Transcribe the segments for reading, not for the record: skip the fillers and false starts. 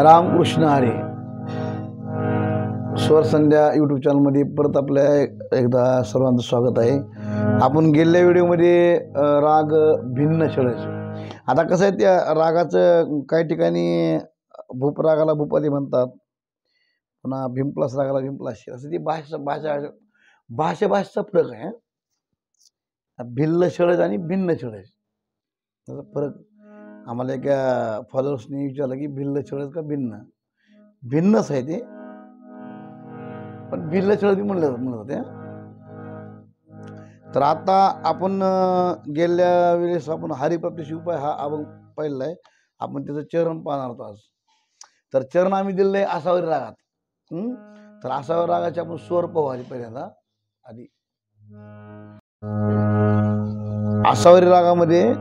रामकृष्ण हरी. स्वर संध्या यूट्यूब चॅनलमध्ये परत आपल्या एकदा सर्वांचं स्वागत आहे. आपण गेल्या व्हिडिओमध्ये राग भिन्न छळायचे. आता कसं आहे, त्या रागाचं काही ठिकाणी भूप रागाला भूपाली म्हणतात, पुन्हा भिंप्लस रागाला भिंप्लाशी, असं ती भाषेचा फरक आहे. भिल्ल छळज आणि भिन्न छळज त्याचा फरक आम्हाला एका फॉलोअर्सनी विचारलं की भिल्ल छळज का भिन्न. भिन्नच आहे ते, पण भिल्ल छळज म्हणत होते. तर आता आपण गेल्या वेळेस आपण हरिप्राप्ती उपाय हा आपण पाहिलेला आहे. आपण त्याचं चरण पाहणार आहोत आज. तर चरण आम्ही दिलेलं आहे आसावरी रागात. तर आसावरी रागाचे आपण स्वर पाहू आधी पहिल्यांदा. आधी आसावरी रागामध्ये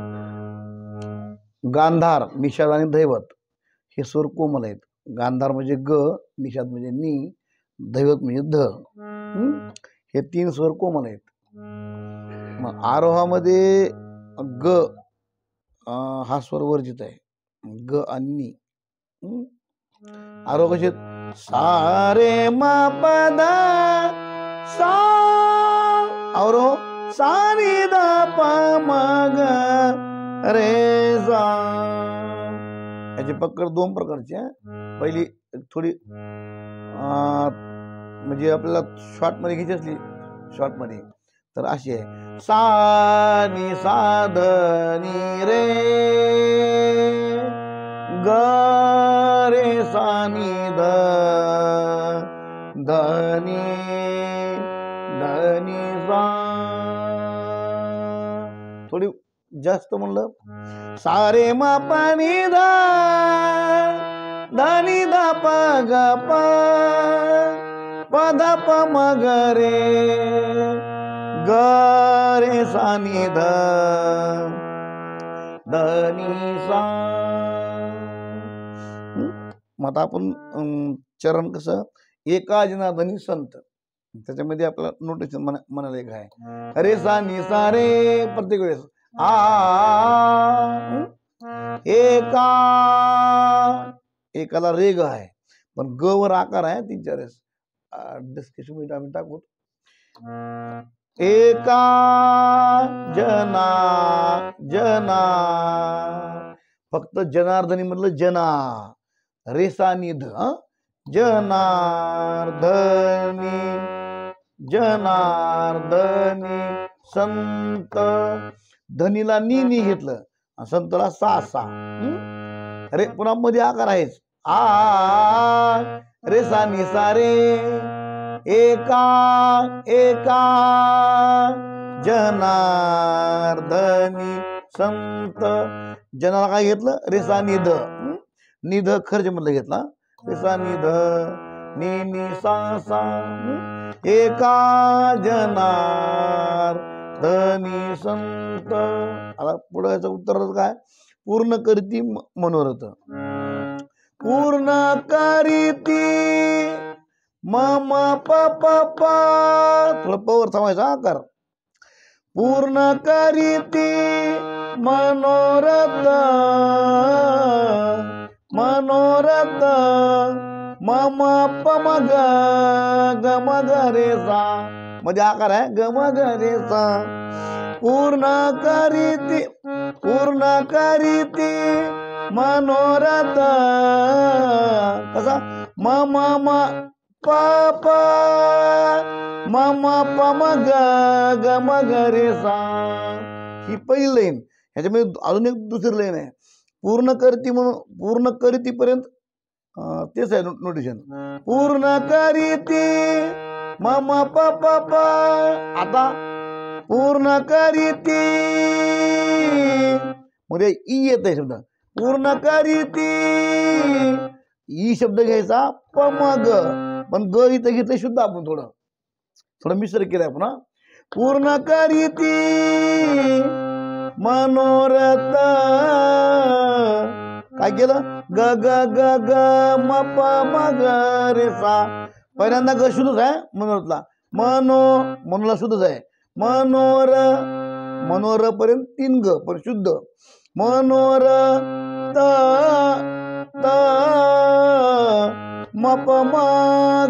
गांधार, निषाद आणि दैवत हे स्वर कोमल आहेत. गांधार म्हणजे ग, निषाद म्हणजे नी, दैवत म्हणजे ध. हे तीन स्वर कोमल आहेत. मग आरोहामध्ये ग हा स्वर वर्जित आहे. ग आणि नी. आरोह कसे सा रे मा प ध सा, आरोह सा नी ध प म ग रे सा. याची पकड दोन प्रकारची आहे. पहिली थोडी म्हणजे आपल्याला शॉर्ट मध्ये घ्यायची असली, शॉर्ट मध्ये तर अशी आहे सा नी सा ध नी रे ग रे सा नी ध ध नी सा. थोडी जास्त म्हणलं सा रे मा प नी ध ध नी ध प ग प प ध प म ग रे ग रे सा नी ध ध नी सा. मग आपण चरण कसं एका जनार्दनी संत, त्याच्यामध्ये आपल्याला नोटेशन म्हणायला एक आहे रे सा नी सा रे. प्रत्येक वेळेस एकाला रेग आहे, पण ग वर आकार आहे. 3-4 वेळेस डिस्कशन आम्ही टाकू. एका जना जना, फक्त जनार्दनी म्हटलं जना, रेसा निध जनार्दनी जनार्दनी संत. धनीला नी नी घेतलं, संतला सा सा. अरे पुन्हा मध्ये आकार आहेच. रे सा नी सा रे. एका एका जनार्दनी संत. जनाला काय घेतलं, रेसा निध. निध खर्च मधलं घेतला, रेसा निध नी नी सा सा. एका जनार्दनी संत. आता पुढे याचं उत्तर काय, पूर्ण करीती मनोरथ. पूर्ण करीती मम प प प, थोडं पवर थांबायचा आकार. पूर्ण करीती मनोरथ मनोरथ मम प म ग ग म ग रे सा. मध्ये आकार आहे ग म ग रे सा. पूर्ण करीती मनोरथ कसा मम म प प मम प म ग ग म ग रे सा. ही पहिली लाईन. ह्याच्यामध्ये अजून एक दुसरी लाईन आहे. पूर्ण करती म्हणून पूर्ण करीती पर्यंत तेच आहे नोटेशन. पूर्ण करीती मम प प प. आता पूर्ण करीती मध्ये ई येत आहे शब्द. पूर्ण करीती ई शब्द घ्यायचा प म ग, पण ग इथं घेतलं शुद्ध आपण थोडं मिश्र केलंय पुन्हा. पूर्ण करीती मनोरथ काय केलं, ग ग ग ग म प म ग रे सा. पहिल्यांदा ग शुद्धच आहे मनोरथला. मनोला शुद्धच आहे. मनोर पर्यंत 3 ग पण शुद्ध. मनोर त त म प म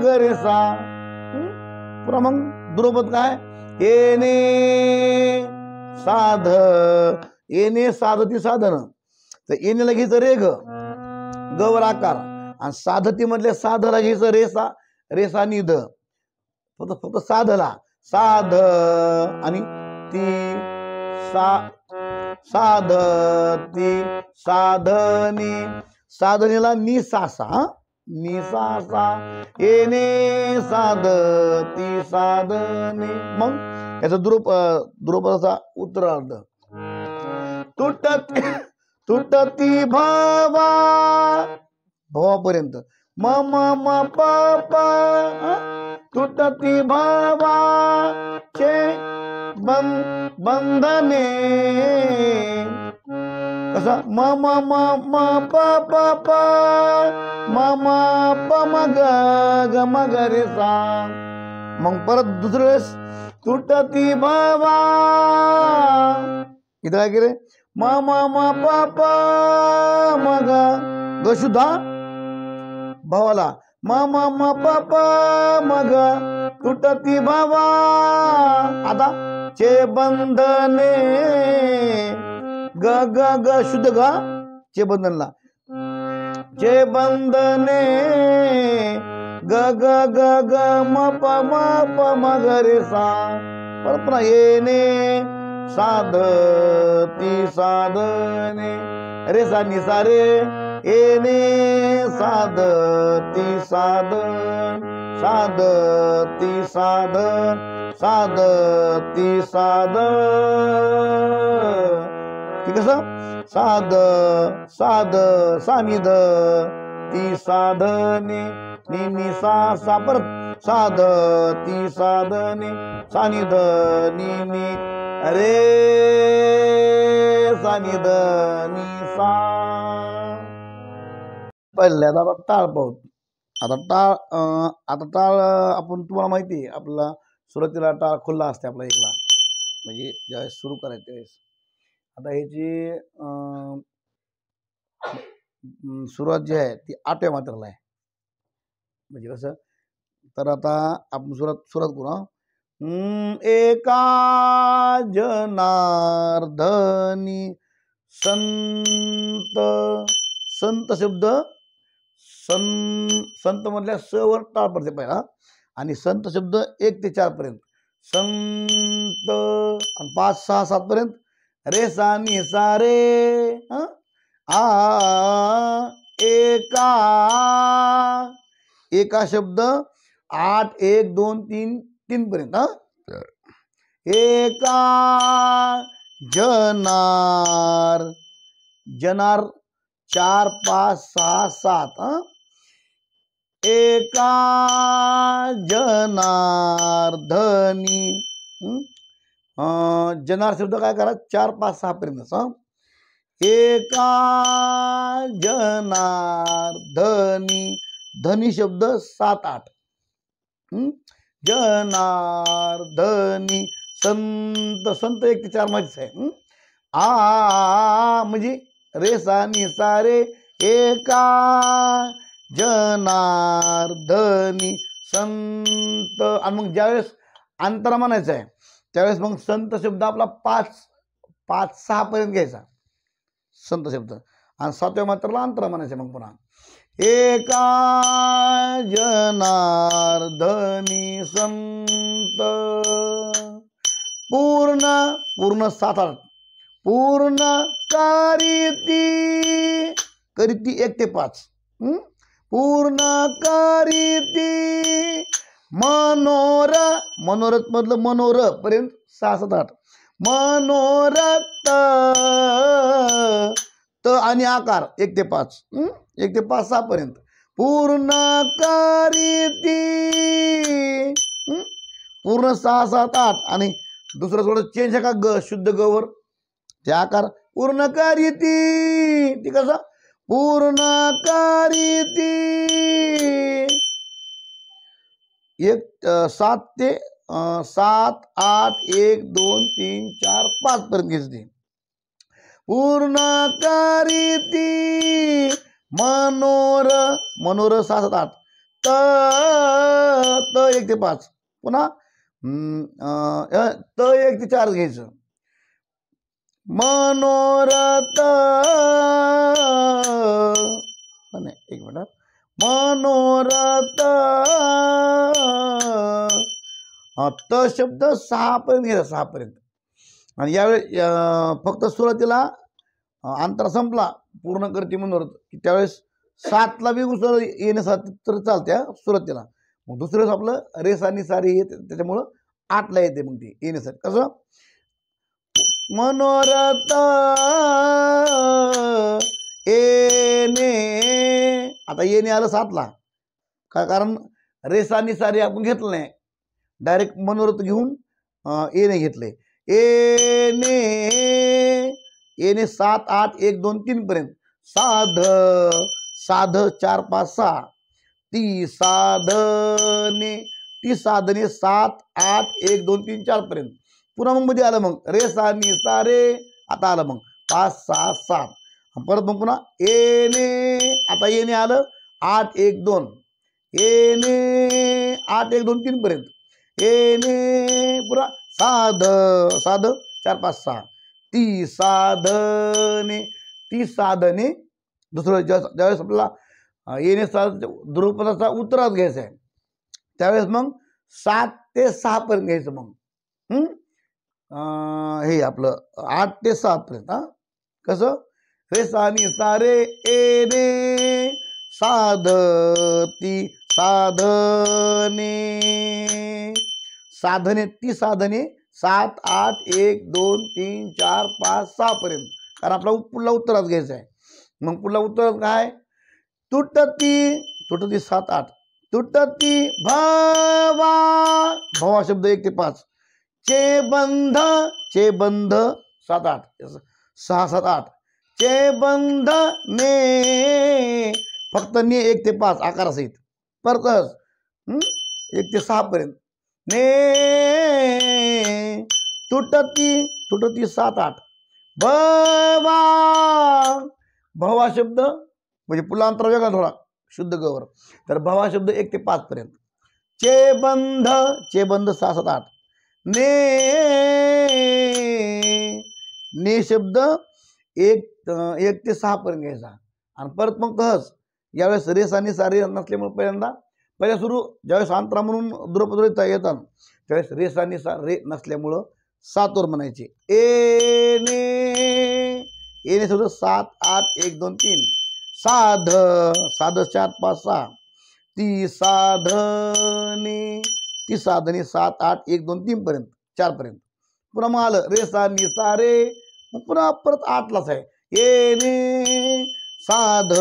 ग रे सा. पुन्हा मग दुरोपद काय येणे साध, येणे साधती साधन. तर येणेला घ्यायचं रे ग, गवर आकार, आणि साधती मधल्या साधला घ्यायचं रेसा, रेसा निध. फक्त साधला साध आणि ती साधती साधनी, साधनेला निसासा, निसासा येणे साधती साधने. मग याचा द्रुपदाचा उत्तरार्ध तुटती भावा, भावापर्यंत म म म प प, तुटती भावा चे बंधने. कसा म म म म प प प म म प म ग ग म ग रे सा. मग परत दुसऱ्या वेळेस तुटती भावा, इथं काय केले म म म प प म ग ग शुद्धा भावाला म म म प प म ग तुटती भावा. आता चे बंधने ग ग ग शुद्ध ग चे बंधनला, चे बंधने ग ग ग ग म प म ग रे सा. परत पुन्हा येणे साधती साधने, रे सा नि सा रे येणे साधती साधन, साधती साधन, साधती साधन. ठीक आहे, साध साध सानिध ती साधने, नि नि सा सा, परत साधती साधने, सानिध नि नि अरे सानिध नि सा. पहिल्यांदा आता टाळ पाहू. आता टाळ आपण तुम्हाला माहिती आहे आपला सुरुवातीला टाळ खुल्ला असते आपला एकला, म्हणजे ज्यावेळेस सुरू करायचं त्यावेळेस. आता ह्याची सुरुवात जी आहे ती 8व्या मात्रेला आहे. म्हणजे कसं, तर आता आपण सुरुवात करू. एका जनार्दनी संत, संत शब्द संत मधल्या स वर टाळ पडते पहिला, आणि संत शब्द 1 ते 4 पर्यंत संत, आणि 5 6 7 पर्यंत रे सा नि सा रे. एका, एका शब्द 8 1 2 3 3 पर्यंत. एका जनार, जनार 4 5 6 7. एका जनार्दनी, जनार शब्द काय करा 4 5 6 पर्यंत. एका जनार्दनी, धनी शब्द 7 8. जनार्दनी संत, संत 1 ते 4 माहितीच आहे. म्हणजे रे सा नि सा रे एका जनार्दनी संत. आणि मग ज्यावेळेस अंतरा म्हणायचं आहे त्यावेळेस मग संत शब्द आपला 5 5 6 पर्यंत घ्यायचा संत शब्द, आणि 7व्या मात्रेला अंतरा म्हणायचं. मग पुन्हा एका जनार्दनी संत, पूर्ण पूर्ण 7 8, पूर्ण करीती, करीती 1 ते 5. पूर्ण करीती मनोरथ मधलं मनोर पर्यंत 6 7 8. मनोरथ त आणि आकार 1 ते 5, 1 ते 5 6 पर्यंत. पूर्ण करीती, पूर्ण 6 7 8, आणि दुसरं थोडं चेंज आहे का ग शुद्ध ग वर ते आकार पूर्ण करीती. ती कसं पूर्ण करीती 7 ते 7 8 1 2 3 4 5 पर्यंत घ्यायची. पूर्ण करीती मनोर, मनोर 6 7 8, त त 1 ते 5 पुन्हा त 1 ते 4 घ्यायचं. मनोरथ नाही, एक मिनिट. मनोरथ त शब्द 6 पर्यंत घ्यायचा, 6 पर्यंत. आणि यावेळी फक्त सुरुवातीला अंतरा संपला पूर्ण करते मनोरथ की त्यावेळेस 7ला बी उसळ येण्यासाठी तर चालत्या सुरुवातीला. मग दुसरं आपलं रेस आणि सारी येते त्याच्यामुळं 8ला येते. मग ती येण्यासाठी कसं मनोरथ येणे. आता येणे आलं 7ला का, कारण रेस आणि सारी आपण घेतलं नाही, डायरेक्ट मनोरथ घेऊन येणे घेतले. येणे येणे 7 8 1 2 3 पर्यंत. साध साध 4 5 6. ती साधने ती साधने 7 8 1 2 3 4 पर्यंत. पुन्हा मग मध्ये आलं मग रे सा नि सा रे. आता आलं मग 5 6 7. परत मग पुन्हा येणे. आता येणे आलं 8 1 2. येणे 8 1 2 3 पर्यंत. येणे पुन्हा साध साध 4 5 6. ती साधने ती साधने. दुसरं ज्यावेळेस आपल्याला येणे ध्रुवपदाचा उत्तरात घ्यायचा आहे त्यावेळेस मग 7 ते 6 पर्यंत घ्यायचं. मग हे आपलं 8 ते 7 पर्यंत. कसं रे सा नि सा रे येणे साध ती साधने. साधने ती साधने 7 8 1 2 3 4 5 6 पर्यंत, कारण आपला पुढला उत्तरात घ्यायचा आहे. मग पुढला उत्तरात काय तुटती तुटती 7 8. तुटती भवा भवा शब्द 1 ते 5. चे बंध 7 8 6 7 8. चे बंध ने फक्त ने 1 ते 5 आकारासहित. परतच 1 ते 6 पर्यंत. ने तुटती 7 8. भवा भवा शब्द म्हणजे पुढला अंतर वेगळा थोडा शुद्ध गवर. तर भवा शब्द 1 ते 5 पर्यंत. चेबंध 6 7 8. ने शब्द 1 ते 6 पर्यंत घ्यायचा. आणि परत मग तहच यावेळेस रेस आणि सारे नसल्यामुळे पहिल्या सुरू ज्यावेळेस अंतरा म्हणून द्रुपद येतात त्यावेळेस रेस आणि रे नसल्यामुळं 7 वर म्हणायचे. येणे येणे शब्द 7 8 1 2 3. साध साध 4 5 6. ती साधने 7 8 1 2 3 पर्यंत 4 पर्यंत. पुन्हा मग आलं रे सा नि सा रे. मग पुन्हा परत 8लाच आहे. येणे साध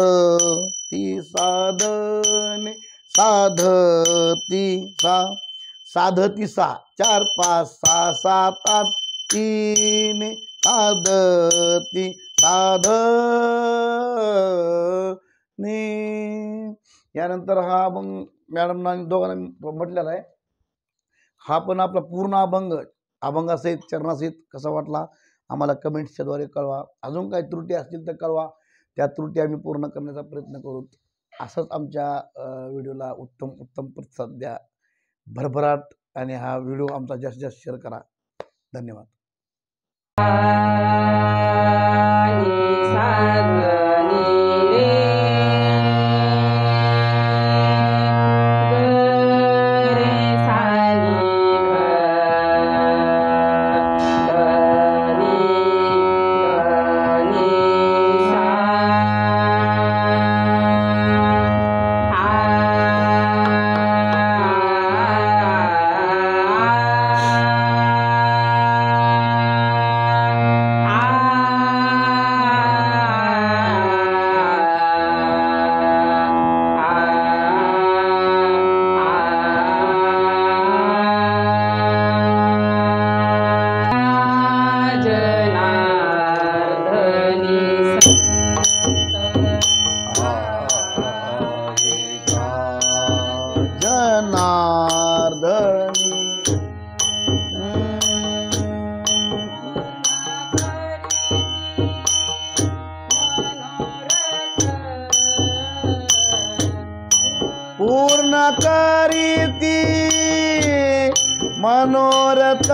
ती साधने साध ती साधती 6 4 5 6 7 8. 3 साधती साधने. यानंतर हा मग मॅडमना दोघांना म्हटलेला आहे. हा पण आपला पूर्ण अभंगासहित चरणासहित कसा वाटला आम्हाला कमेंट्सच्या द्वारे कळवा. अजून काही त्रुटी असतील तर कळवा, त्या त्रुटी आम्ही पूर्ण करण्याचा प्रयत्न करू. असंच आमच्या व्हिडिओला उत्तम प्रतिसाद द्या, भरभराट, आणि हा व्हिडिओ आमचा जास्तीत जास्त शेअर करा. धन्यवाद. पूर्ण करीती मनोरथ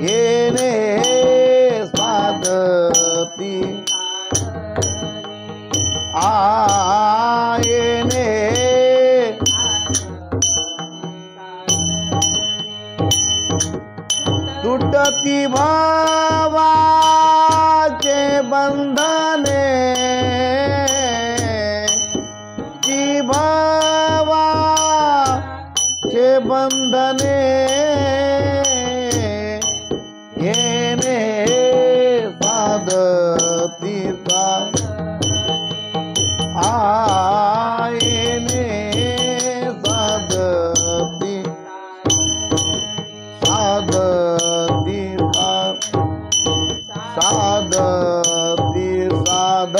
येणे साधती येणे तुटती भावाचे बंधने ती भावाचे बंधने येणे साधती येणे साधती साधती साधती साध